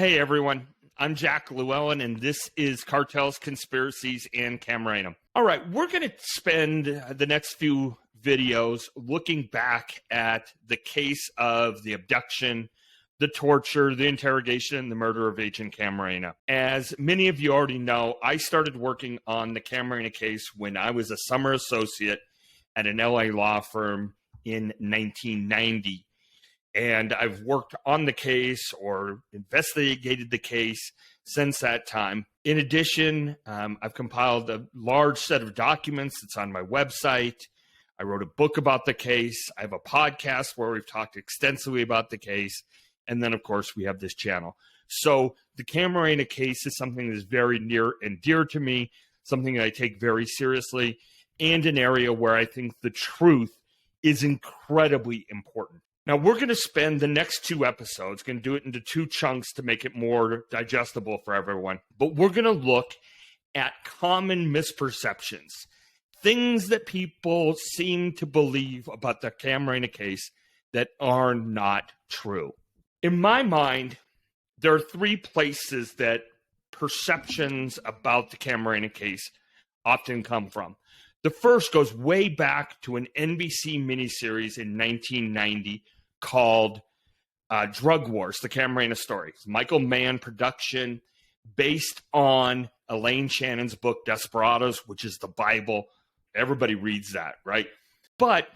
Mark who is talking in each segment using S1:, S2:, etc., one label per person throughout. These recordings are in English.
S1: Hey everyone, I'm Jack Llewellyn, and this is Cartels, Conspiracies, and Camarena. All right, we're going to spend the next few videos looking back at the case of the abduction, the torture, the interrogation, and the murder of Agent Camarena. As many of you already know, I started working on the Camarena case when I was a summer associate at an LA law firm in 1990. And I've worked on the case or investigated the case since that time. In addition, I've compiled a large set of documents that's on my website. I wrote a book about the case. I have a podcast where we've talked extensively about the case. And then, of course, we have this channel. So the Camarena case is something that is very near and dear to me, something that I take very seriously, and an area where I think the truth is incredibly important. Now, we're going to spend the next two episodes, going to do it into two chunks to make it more digestible for everyone. But we're going to look at common misperceptions, things that people seem to believe about the Camarena case that are not true. In my mind, there are three places that perceptions about the Camarena case often come from. The first goes way back to an NBC miniseries in 1990 called Drug Wars, the Camarena story. It's Michael Mann production based on Elaine Shannon's book Desperados, which is the Bible. Everybody reads that, right? But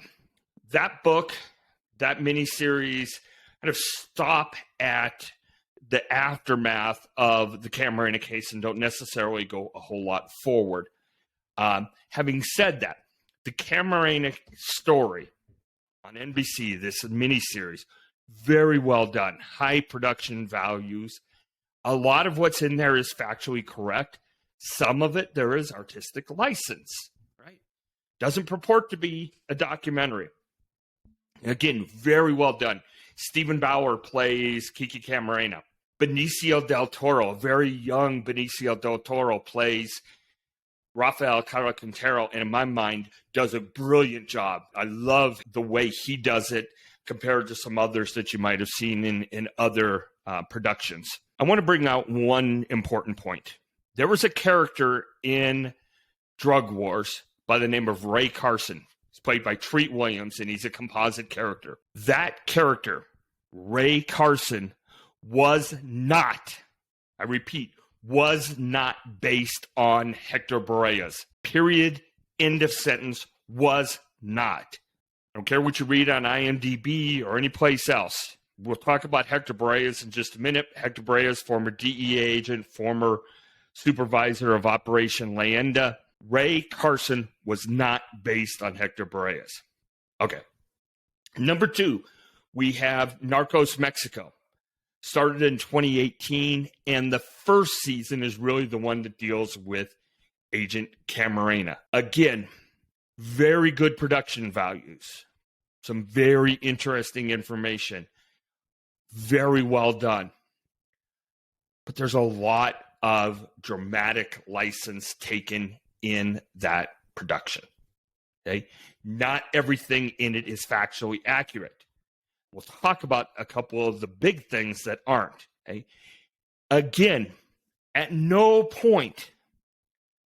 S1: that book, that miniseries, kind of stop at the aftermath of the Camarena case and don't necessarily go a whole lot forward. Having said that, the Camarena story on NBC, this miniseries, very well done, high production values. A lot of what's in there is factually correct. Some of it, there is artistic license, right? Doesn't purport to be a documentary. Again, very well done. Stephen Bauer plays Kiki Camarena. Benicio del Toro, a very young Benicio del Toro, plays Rafael Caraquintero, and in my mind, does a brilliant job. I love the way he does it compared to some others that you might have seen in other productions. I want to bring out one important point. There was a character in Drug Wars by the name of Ray Carson. He's played by Treat Williams, and he's a composite character. That character, Ray Carson, was not, I repeat, was not based on Hector Boreas. Period. End of sentence. Was not. I don't care what you read on IMDb or any place else. We'll talk about Hector Boreas in just a minute. Hector Boreas, former DEA agent, former supervisor of Operation Leyenda. Ray Carson was not based on Hector Boreas. Okay. Number two, we have Narcos Mexico. Started in 2018, and the first season is really the one that deals with Agent Camarena. Again, very good production values. Some very interesting information. Very well done. But there's a lot of dramatic license taken in that production. Okay? Not everything in it is factually accurate. We'll talk about a couple of the big things that aren't. Okay? Again, at no point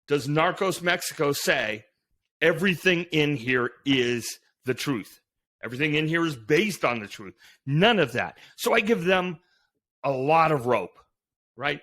S1: does Narcos Mexico say everything in here is the truth. Everything in here is based on the truth. None of that. So I give them a lot of rope, right?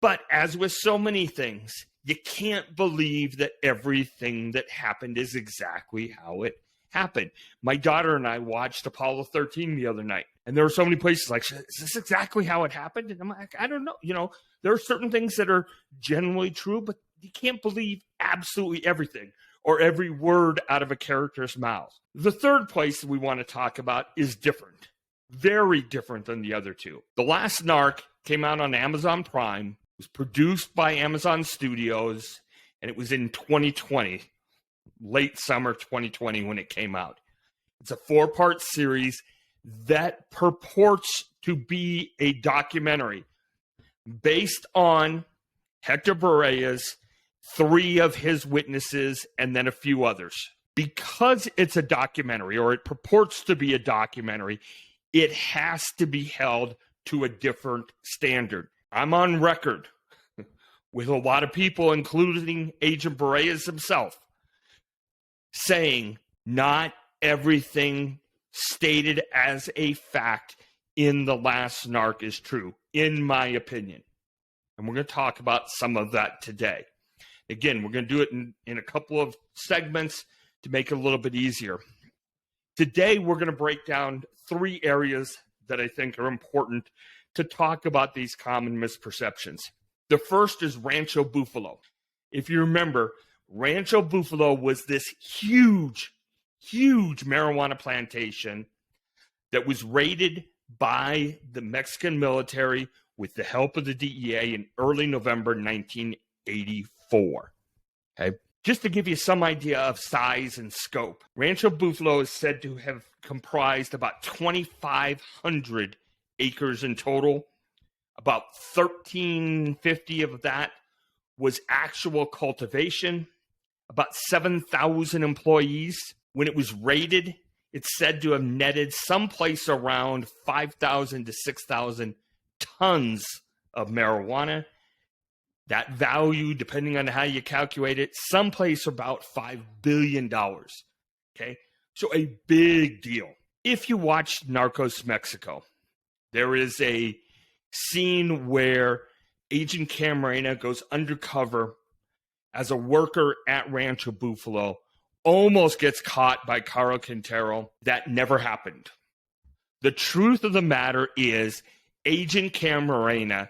S1: But as with so many things, you can't believe that everything that happened is exactly how it happened. My daughter and I watched Apollo 13 the other night, and there were so many places like, is this exactly how it happened? And I'm like, I don't know. You know, there are certain things that are generally true, but you can't believe absolutely everything or every word out of a character's mouth. The third place we want to talk about is different, very different than the other two. The Last Narc came out on Amazon Prime, was produced by Amazon Studios, and it was in 2020. Late summer 2020 when it came out. It's a 4-part series that purports to be a documentary based on Hector Boreas, 3 of his witnesses, and then a few others. Because it's a documentary, or it purports to be a documentary, it has to be held to a different standard. I'm on record with a lot of people, including Agent Boreas himself, saying not everything stated as a fact in The Last Narc is true, in my opinion. And we're going to talk about some of that today. Again, we're going to do it in a couple of segments to make it a little bit easier. Today, we're going to break down 3 areas that I think are important to talk about these common misperceptions. The first is Rancho Buffalo. If you remember, Rancho Buffalo was this huge marijuana plantation that was raided by the Mexican military with the help of the DEA in early November 1984. Okay? Just to give you some idea of size and scope, Rancho Buffalo is said to have comprised about 2,500 acres in total. About 1,350 of that was actual cultivation. About 7,000 employees. When it was raided, it's said to have netted someplace around 5,000 to 6,000 tons of marijuana. That value, depending on how you calculate it, someplace about $5 billion. Okay? So a big deal. If you watch Narcos Mexico, there is a scene where Agent Camarena goes undercover as a worker at Rancho Buffalo, almost gets caught by Caro Quintero. That never happened. The truth of the matter is Agent Camarena,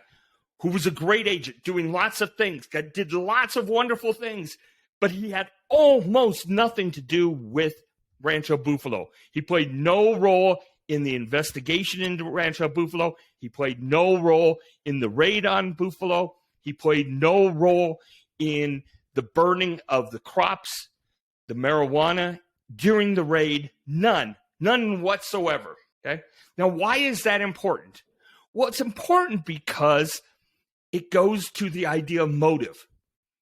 S1: who was a great agent, doing lots of things, did lots of wonderful things, but he had almost nothing to do with Rancho Buffalo. He played no role in the investigation into Rancho Buffalo. He played no role in the raid on Buffalo. He played no role in the burning of the crops, the marijuana during the raid. None whatsoever. Okay. Now, why is that important? Well, it's important because it goes to the idea of motive.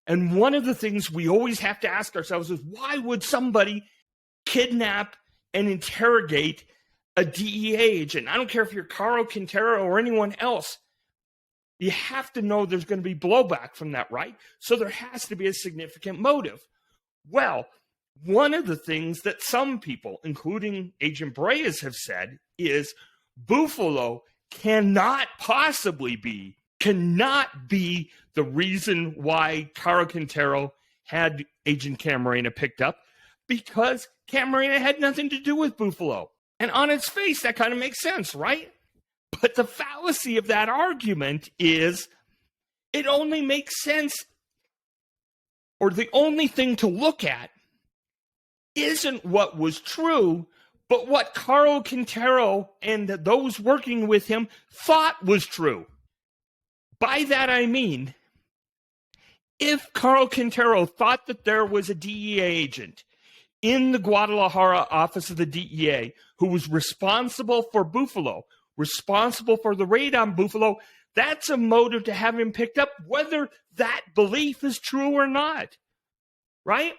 S1: And one of the things we always have to ask ourselves is, why would somebody kidnap and interrogate a DEA agent? I don't care if you're Caro Quintero or anyone else. You have to know there's going to be blowback from that, right? So there has to be a significant motive. Well, one of the things that some people, including Agent Boreas, have said is Buffalo cannot be the reason why Caro Quintero had Agent Camarena picked up, because Camarena had nothing to do with Buffalo. And on its face, that kind of makes sense, right? But the fallacy of that argument is it only makes sense, or the only thing to look at isn't what was true, but what Caro Quintero and those working with him thought was true. By that I mean, if Caro Quintero thought that there was a DEA agent in the Guadalajara office of the DEA who was responsible for Buffalo, responsible for the raid on Buffalo, that's a motive to have him picked up, whether that belief is true or not, right?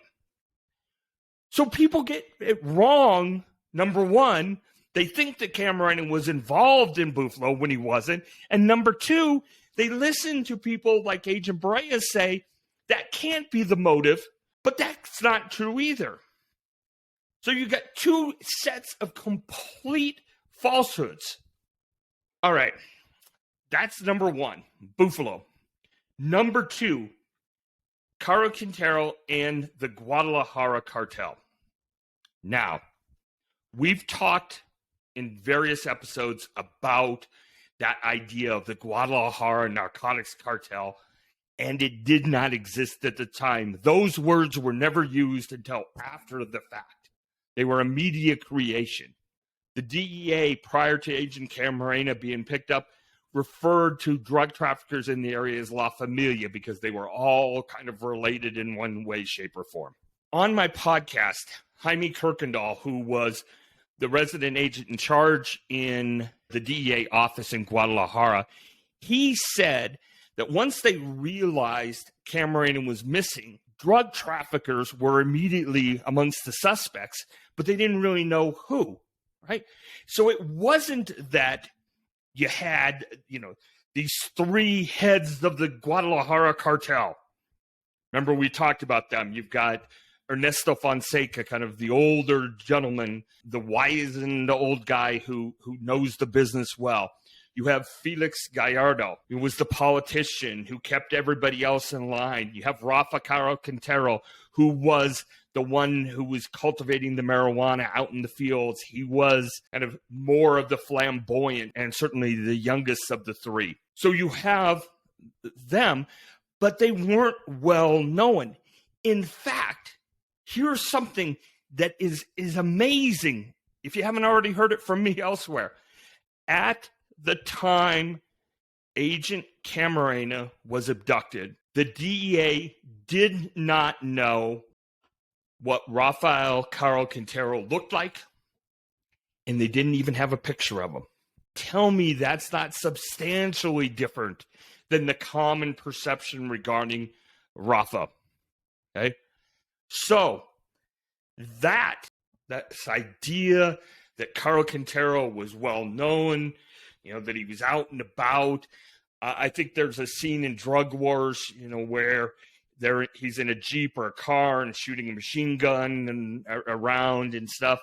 S1: So people get it wrong. Number one, they think that Camarena was involved in Buffalo when he wasn't. And number two, they listen to people like Agent Boreas say, that can't be the motive, but that's not true either. So you got 2 sets of complete falsehoods. All right, that's number 1, Buffalo. Number 2, Caro Quintero and the Guadalajara cartel. Now, we've talked in various episodes about that idea of the Guadalajara narcotics cartel, and it did not exist at the time. Those words were never used until after the fact. They were a media creation. The DEA, prior to Agent Camarena being picked up, referred to drug traffickers in the area as La Familia because they were all kind of related in one way, shape, or form. On my podcast, Jaime Kirkendall, who was the resident agent in charge in the DEA office in Guadalajara, he said that once they realized Camarena was missing, drug traffickers were immediately amongst the suspects, but they didn't really know who, right? So it wasn't that you had, these three heads of the Guadalajara cartel. Remember, we talked about them. You've got Ernesto Fonseca, kind of the older gentleman, the wizened old guy who knows the business well. You have Felix Gallardo, who was the politician who kept everybody else in line. You have Rafa Caro Quintero, who was the one who was cultivating the marijuana out in the fields. He was kind of more of the flamboyant and certainly the youngest of the three. So you have them, but they weren't well known. In fact, here's something that is amazing. If you haven't already heard it from me elsewhere, at the time Agent Camarena was abducted, the DEA did not know what Rafael Caro Quintero looked like, and they didn't even have a picture of him. Tell me that's not substantially different than the common perception regarding Rafa. Okay? So that idea that Caro Quintero was well known, that he was out and about. I think there's a scene in Drug Wars, where he's in a Jeep or a car and shooting a machine gun and around and stuff.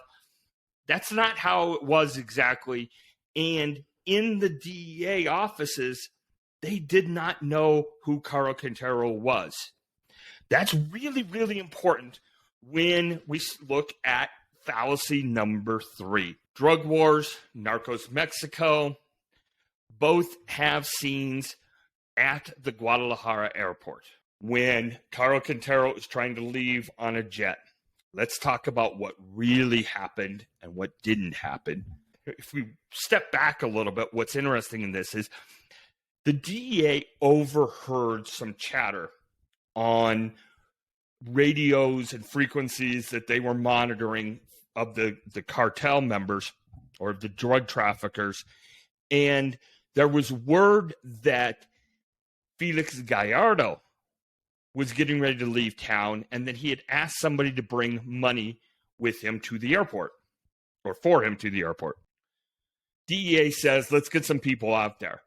S1: That's not how it was exactly. And in the DEA offices, they did not know who Caro Quintero was. That's really, really important when we look at fallacy number 3. Drug Wars, Narcos Mexico, both have scenes at the Guadalajara airport when Caro Quintero is trying to leave on a jet. Let's talk about what really happened and what didn't happen. If we step back a little bit, what's interesting in this is the DEA overheard some chatter on radios and frequencies that they were monitoring of the cartel members or the drug traffickers. And there was word that Felix Gallardo was getting ready to leave town and that he had asked somebody to bring money with him to the airport or for him to the airport. DEA says, let's get some people out there.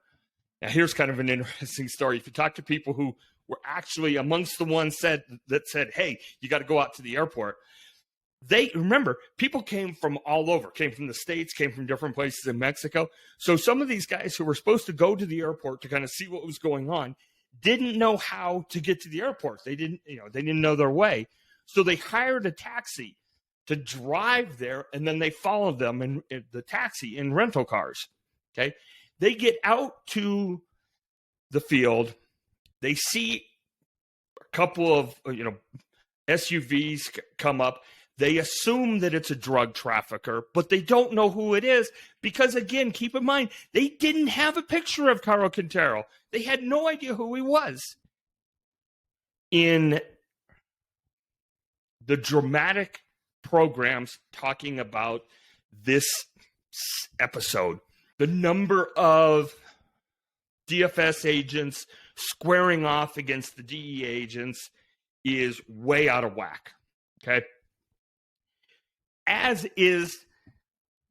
S1: Now, here's kind of an interesting story. If you talk to people who were actually amongst the ones that said, hey, you got to go out to the airport. Remember, people came from all over, came from the States, came from different places in Mexico. So some of these guys who were supposed to go to the airport to kind of see what was going on didn't know how to get to the airport. They didn't know their way. So they hired a taxi to drive there, and then they followed them in the taxi in rental cars. Okay. They get out to the field. They see a couple of, SUVs come up. They assume that it's a drug trafficker, but they don't know who it is because, again, keep in mind, they didn't have a picture of Caro Quintero. They had no idea who he was. In the dramatic programs talking about this episode, the number of DFS agents squaring off against the DEA agents is way out of whack, okay? As is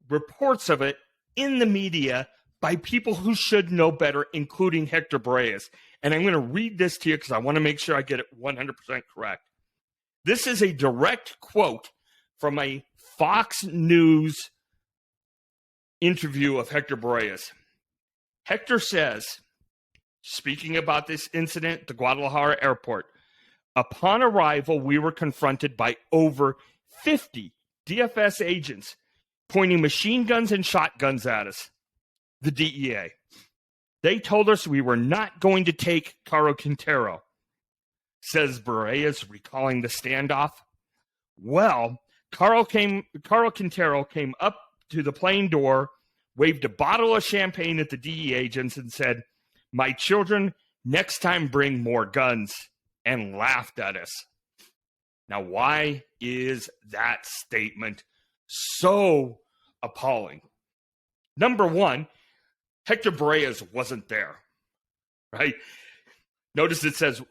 S1: reports of it in the media by people who should know better, including Hector Breas. And I'm going to read this to you because I want to make sure I get it 100% correct. This is a direct quote from a Fox News interview of Hector Breas. Hector says, speaking about this incident at the Guadalajara airport, upon arrival, we were confronted by over 50 DFS agents pointing machine guns and shotguns at us, the DEA. They told us we were not going to take Caro Quintero, says Breas, recalling the standoff. Well, Caro Quintero came up to the plane door, waved a bottle of champagne at the DEA agents and said, "My children, next time bring more guns," and laughed at us. Now, why is that statement so appalling? Number one, Hector Breas wasn't there, right? Notice it says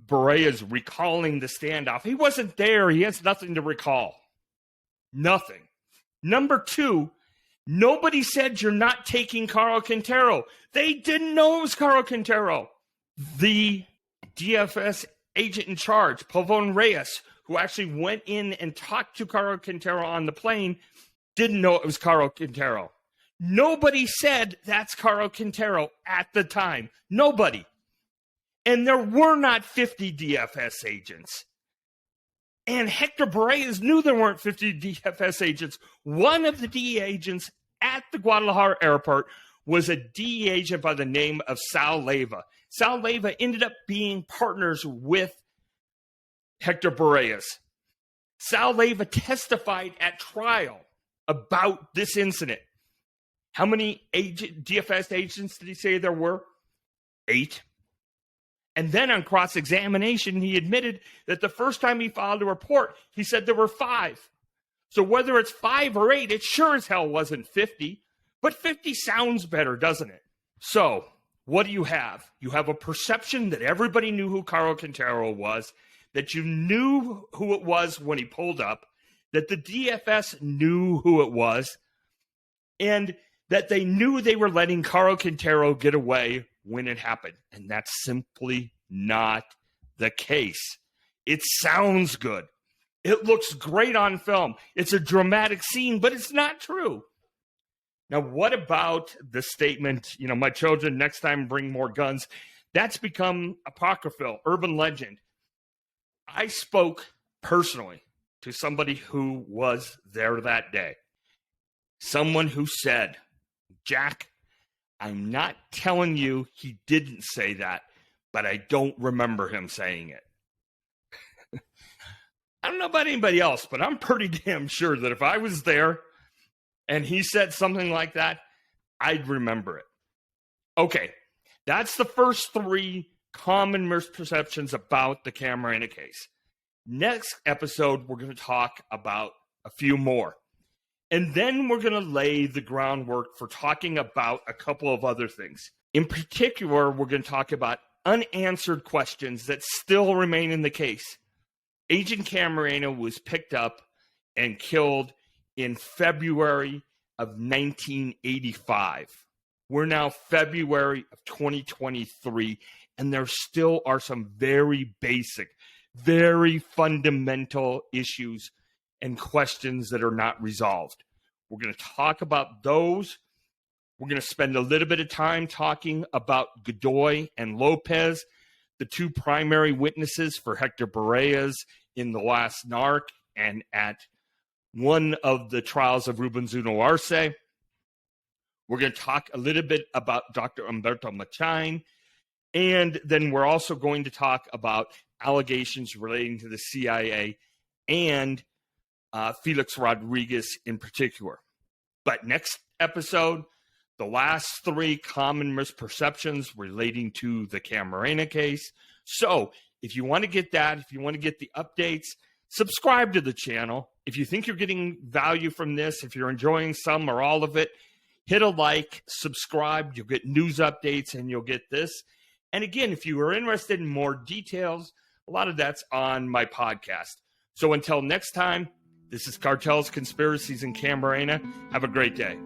S1: Breas recalling the standoff. He wasn't there. He has nothing to recall. Nothing. Number two, Nobody said you're not taking Carl Quintero. They didn't know it was Carl Quintero. The DFS agent in charge, Pavon Reyes, who actually went in and talked to Carl Quintero on the plane, didn't know it was Carl Quintero. Nobody said that's Carl Quintero at the time. Nobody. And there were not 50 DFS agents. And Hector Berreyes knew there weren't 50 DFS agents. One of the DEA agents at the Guadalajara airport was a DEA agent by the name of Sal Leyva. Sal Leyva ended up being partners with Hector Berreyes. Sal Leyva testified at trial about this incident. How many DFS agents did he say there were? 8. And then on cross-examination, he admitted that the first time he filed a report, he said there were 5. So whether it's 5 or 8, it sure as hell wasn't 50. But 50 sounds better, doesn't it? So what do you have? You have a perception that everybody knew who Carl Quintero was, that you knew who it was when he pulled up, that the DFS knew who it was, and that they knew they were letting Carl Quintero get away when it happened. And that's simply not the case. It sounds good. It looks great on film. It's a dramatic scene, but it's not true. Now, what about the statement, my children next time bring more guns? That's become apocryphal, urban legend. I spoke personally to somebody who was there that day. Someone who said, Jack, I'm not telling you he didn't say that, but I don't remember him saying it. I don't know about anybody else, but I'm pretty damn sure that if I was there and he said something like that, I'd remember it. Okay, that's the first 3 common misperceptions about the Camarena case. Next episode, we're going to talk about a few more. And then we're going to lay the groundwork for talking about a couple of other things. In particular, we're going to talk about unanswered questions that still remain in the case. Agent Camarena was picked up and killed in February of 1985. We're now February of 2023, and there still are some very basic, very fundamental issues and questions that are not resolved. We're going to talk about those. We're going to spend a little bit of time talking about Godoy and Lopez, the 2 primary witnesses for Hector Berreyes in the last NARC and at one of the trials of Ruben Zuno Arce. We're going to talk a little bit about Dr. Humberto Machain, and then we're also going to talk about allegations relating to the CIA and Felix Rodriguez in particular. But next episode, the last 3 common misperceptions relating to the Camarena case. So if you want to get that, if you want to get the updates, subscribe to the channel. If you think you're getting value from this, if you're enjoying some or all of it, hit a like, subscribe. You'll get news updates and you'll get this. And again, if you are interested in more details, a lot of that's on my podcast. So until next time, this is Cartels, Conspiracies, and Camarena. Have a great day.